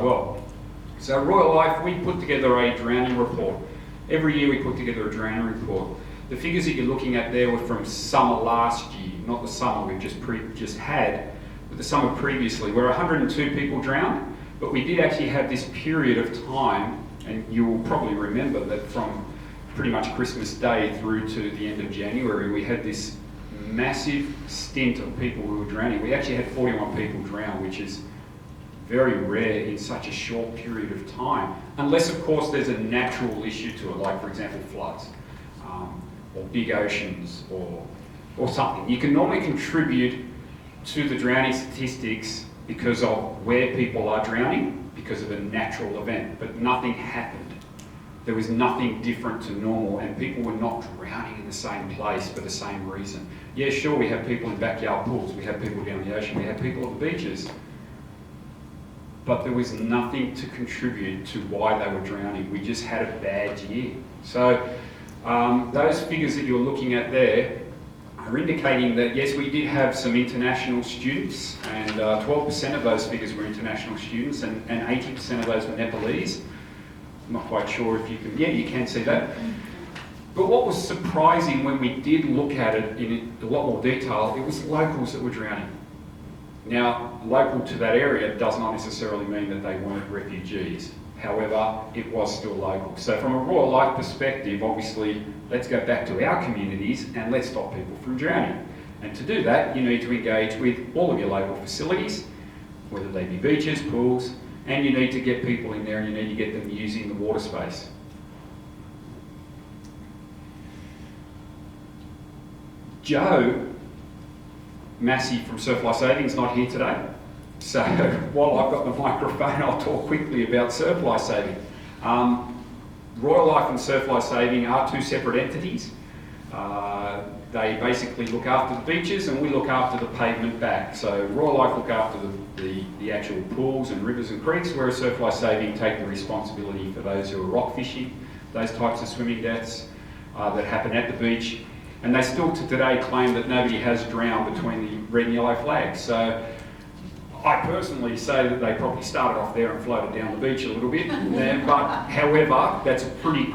Well, so Royal Life, we put together a drowning report. Every year we put together a drowning report. The figures that you're looking at there were from summer last year, not the summer we've just had, but the summer previously, where 102 people drowned. But we did actually have this period of time, and you will probably remember that from pretty much Christmas Day through to the end of January, we had this massive stint of people who were drowning. We actually had 41 people drown, which is very rare in such a short period of time, unless of course there's a natural issue to it, like for example floods, or big oceans, or something. You can normally contribute to the drowning statistics because of where people are drowning, because of a natural event, but nothing happened. There was nothing different to normal, and people were not drowning in the same place for the same reason. Yeah, sure, we have people in backyard pools, we have people down the ocean, we have people at the beaches, but there was nothing to contribute to why they were drowning. We just had a bad year. So those figures that you're looking at there are indicating that yes, we did have some international students, and 12% of those figures were international students, and 80% of those were Nepalese. I'm not quite sure if you can, yeah, you can see that. But what was surprising when we did look at it in a lot more detail, it was locals that were drowning. Now, local to that area does not necessarily mean that they weren't refugees. However, it was still local. So from a Royal Life perspective, obviously, let's go back to our communities and let's stop people from drowning. And to do that, you need to engage with all of your local facilities, whether they be beaches, pools, and you need to get people in there and you need to get them using the water space. Joe Massey from Surf Life Saving is not here today. So while I've got the microphone, I'll talk quickly about Surf Life Saving. Royal Life and Surf Life Saving are two separate entities. They basically look after the beaches and we look after the pavement back. So Royal Life look after the actual pools and rivers and creeks, whereas Surf Life Saving take the responsibility for those who are rock fishing, those types of swimming deaths that happen at the beach. And they still to today claim that nobody has drowned between the red and yellow flags. So I personally say that they probably started off there and floated down the beach a little bit. But however, that's a pretty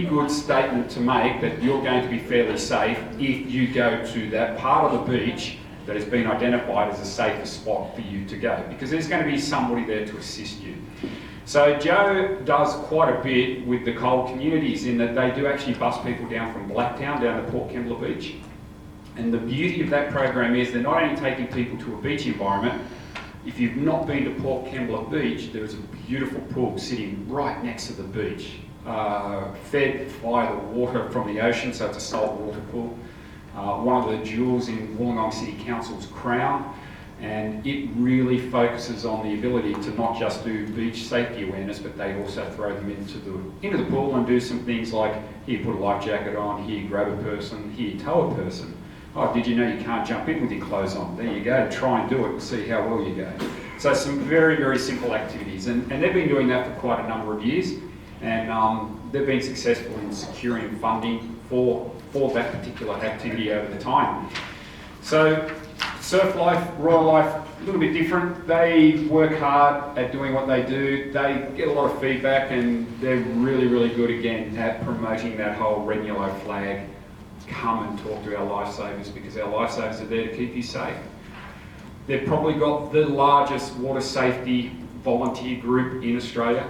good statement to make that you're going to be fairly safe if you go to that part of the beach that has been identified as a safer spot for you to go, because there's going to be somebody there to assist you. So Joe does quite a bit with the cold communities in that they do actually bus people down from Blacktown down to Port Kembla Beach. And the beauty of that program is they're not only taking people to a beach environment. If you've not been to Port Kembla Beach, there is a beautiful pool sitting right next to the beach, fed by the water from the ocean, so it's a salt water pool. One of the jewels in Wollongong City Council's crown, and it really focuses on the ability to not just do beach safety awareness, but they also throw them into the pool and do some things like, here, put a life jacket on, here, grab a person, here, tow a person. Oh, did you know you can't jump in with your clothes on? There you go, try and do it and see how well you go. So some very, very simple activities, and they've been doing that for quite a number of years, and they've been successful in securing funding for that particular activity over the time. So Surf Life, Royal Life, a little bit different. They work hard at doing what they do. They get a lot of feedback and they're really, really good again at promoting that whole red and yellow flag. Come and talk to our lifesavers, because our lifesavers are there to keep you safe. They've probably got the largest water safety volunteer group in Australia,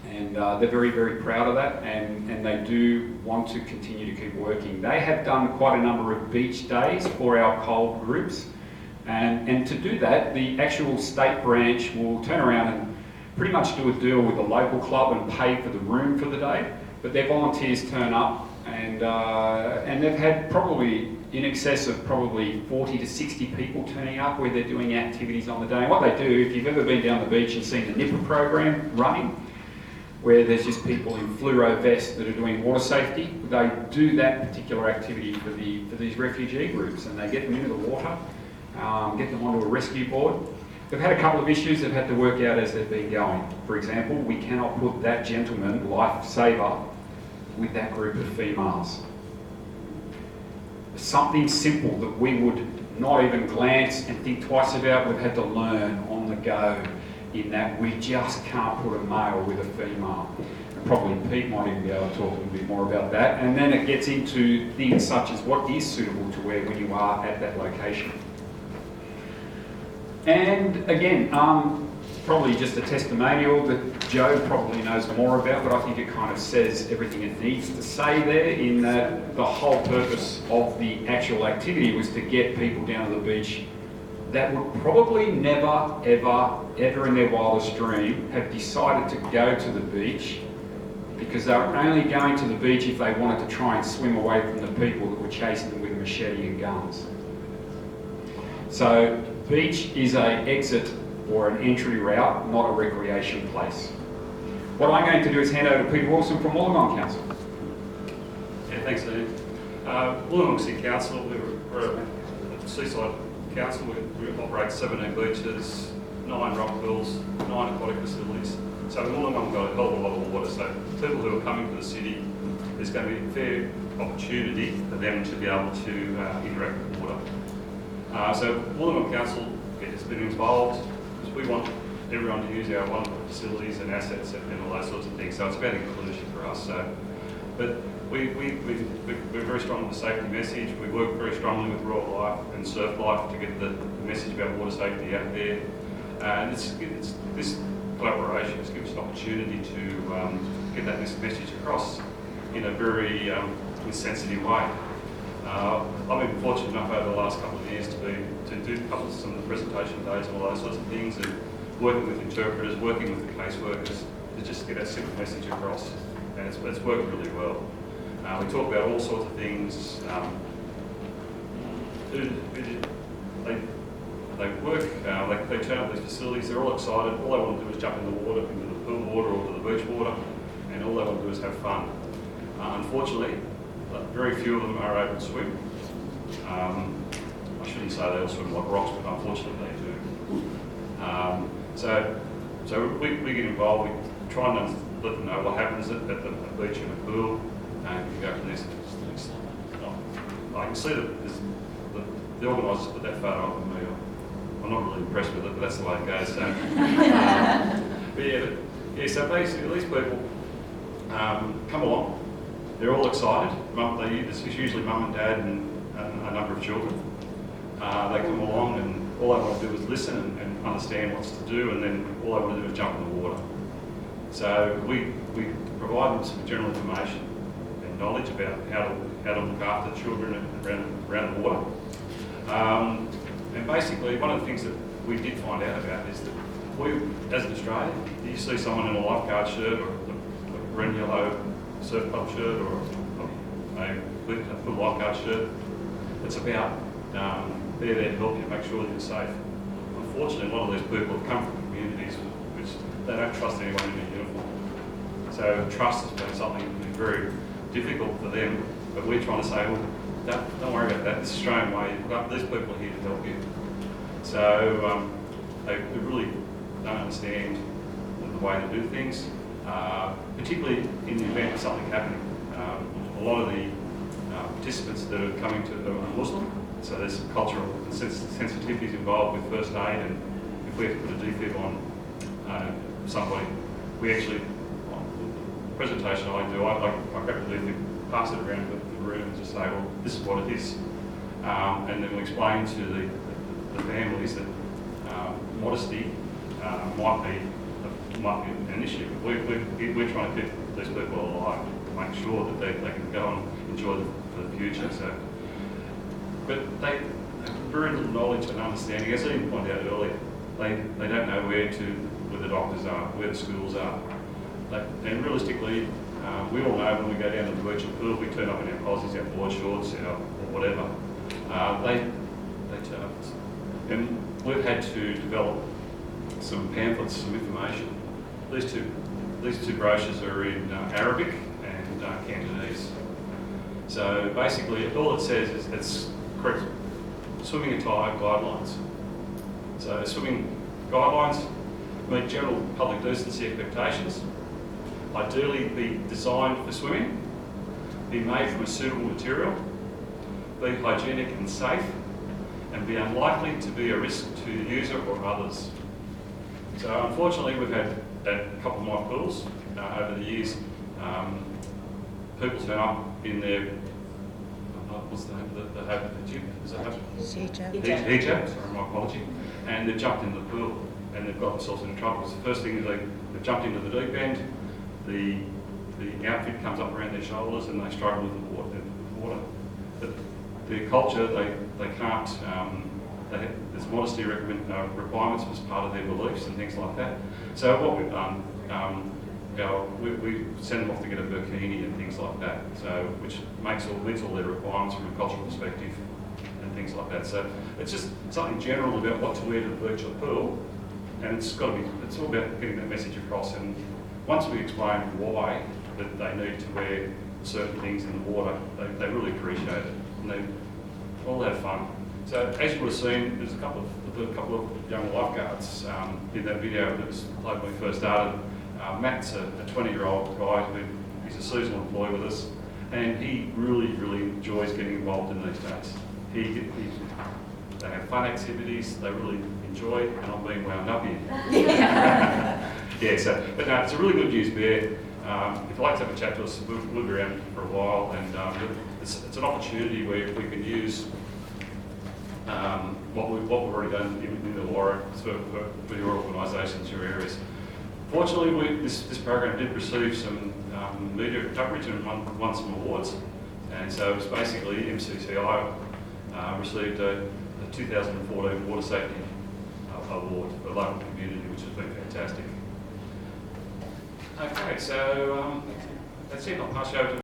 and they're very, very proud of that, and they do want to continue to keep working. They have done quite a number of beach days for our cold groups, and to do that, the actual state branch will turn around and pretty much do a deal with the local club and pay for the room for the day, but their volunteers turn up, and they've had probably in excess of probably 40 to 60 people turning up where they're doing activities on the day. And what they do, if you've ever been down the beach and seen the NIPA program running, where there's just people in fluoro vests that are doing water safety, they do that particular activity for these refugee groups, and they get them into the water, get them onto a rescue board. They've had a couple of issues they've had to work out as they've been going. For example, we cannot put that gentleman, lifesaver, with that group of females. Something simple that we would not even glance and think twice about, we've had to learn on the go. in that we just can't put a male with a female. And probably Pete might even be able to talk a little bit more about that. And then it gets into things such as what is suitable to wear when you are at that location. And again, probably just a testimonial that Joe probably knows more about, but I think it kind of says everything it needs to say there, in that the whole purpose of the actual activity was to get people down to the beach that would probably never, ever in their wildest dream have decided to go to the beach, because they were only going to the beach if they wanted to try and swim away from the people that were chasing them with a machete and guns. So beach is an exit or an entry route, not a recreation place. What I'm going to do is hand over to Peter Wilson from Wollongong Council. Yeah, thanks, Ian. Wollongong City Council, we're a seaside council. We operate 17 beaches, 9 rock pools, 9 aquatic facilities. So in Wollongong we've got a hell of a lot of water. So people who are coming to the city, there's going to be a fair opportunity for them to be able to interact with water. So Wollongong Council has been involved because we want everyone to use our wonderful facilities and assets and all those sorts of things. So it's about inclusion for us. But we're very strong with the safety message. We work very strongly with Royal Life and Surf Life to get the message about water safety out there. And this collaboration has given us an opportunity to get that message across in a very sensitive way. I've been fortunate enough over the last couple of years to do some of the presentation days and all those sorts of things, and working with interpreters, working with the caseworkers to just get that simple message across, and it's worked really well. We talk about all sorts of things. They work, they turn up these facilities, they're all excited. All they want to do is jump in the water, into the pool water or to the beach water, and all they want to do is have fun. Unfortunately, very few of them are able to swim. I shouldn't say they all swim like rocks, but unfortunately they do. So we get involved, we try and let them know what happens at the beach and the pool, and we go from this. I can see that the organisers put that photo up of me. I'm not really impressed with it, but that's the way it goes. So, so basically these people come along. They're all excited. It's usually mum and dad and a number of children. They come along and all they want to do is listen and understand what's to do, and then all they want to do is jump in the water. So we provide them some general information and knowledge about how to look after children around the water. And basically, one of the things that we did find out about is that as an Australian, you see someone in a lifeguard shirt or a green yellow surf club shirt or a full lifeguard shirt, it's about they're there to help you, make sure that you're safe. Unfortunately, a lot of these people have come from communities which they don't trust anyone in a uniform. So trust has been something that's very difficult for them, but we're trying to say, well, don't worry about that. It's the Australian way. These people are here to help you. So they really don't understand the way to do things, particularly in the event of something happening. A lot of the participants that are coming to are Muslim, so there's some cultural sensitivities involved with first aid, and if we have to put a defib on somebody, we actually, the presentation I do, I grab the defib, pass it around the room and just say, well, this is what it is. And then we explain to the families that modesty might be an issue. We're trying to keep these people alive, to make sure that they can go and enjoy them for the future. So, but they have very little knowledge and understanding. As Ian pointed out earlier, they don't know where the doctors are, where the schools are. And realistically, we all know when we go down to the virtual pool, we turn up in our posies, our board shorts, or whatever. They turn up. And we've had to develop some pamphlets, some information. These two brochures are in Arabic and Cantonese. So basically, all it says is it's correct swimming attire guidelines. So swimming guidelines meet general public decency expectations. Ideally be designed for swimming, be made from a suitable material, be hygienic and safe, and be unlikely to be a risk to the user or others. So unfortunately, we've had a couple of my pools over the years. People turn up in their, what's the name of the hijab? Is it hijab? Sorry, my apology. And they've jumped into the pool and they've got themselves into trouble. So the first thing is they've jumped into the deep end, the outfit comes up around their shoulders and they struggle with the water. But their culture, they can't, there's modesty requirements as part of their beliefs and things like that. So what we've done, we send them off to get a burkini and things like that, so which meets all their requirements from a cultural perspective and things like that. So it's just something general about what to wear to the beach or pool, and it's all about getting that message across. And once we explain why that they need to wear certain things in the water, they really appreciate it, and they all have fun. So as you would have seen, there's a couple of young lifeguards in that video that was played when we first started. Matt's a 20-year-old guy he's a seasonal employee with us, and he really enjoys getting involved in these days. They have fun activities, they really enjoy, and I'm being wound up here. Yeah, but no, it's a really good news bear. If you'd like to have a chat to us, we'll be around for a while, and it's an opportunity where we can use what we've already done in Illawarra for your organisations, your areas. Fortunately, this program did receive some media coverage and won some awards, and so it's basically MCCI received a 2014 Water Safety Award for the local community, which has been fantastic. Okay, so that's it. I'll pass you over to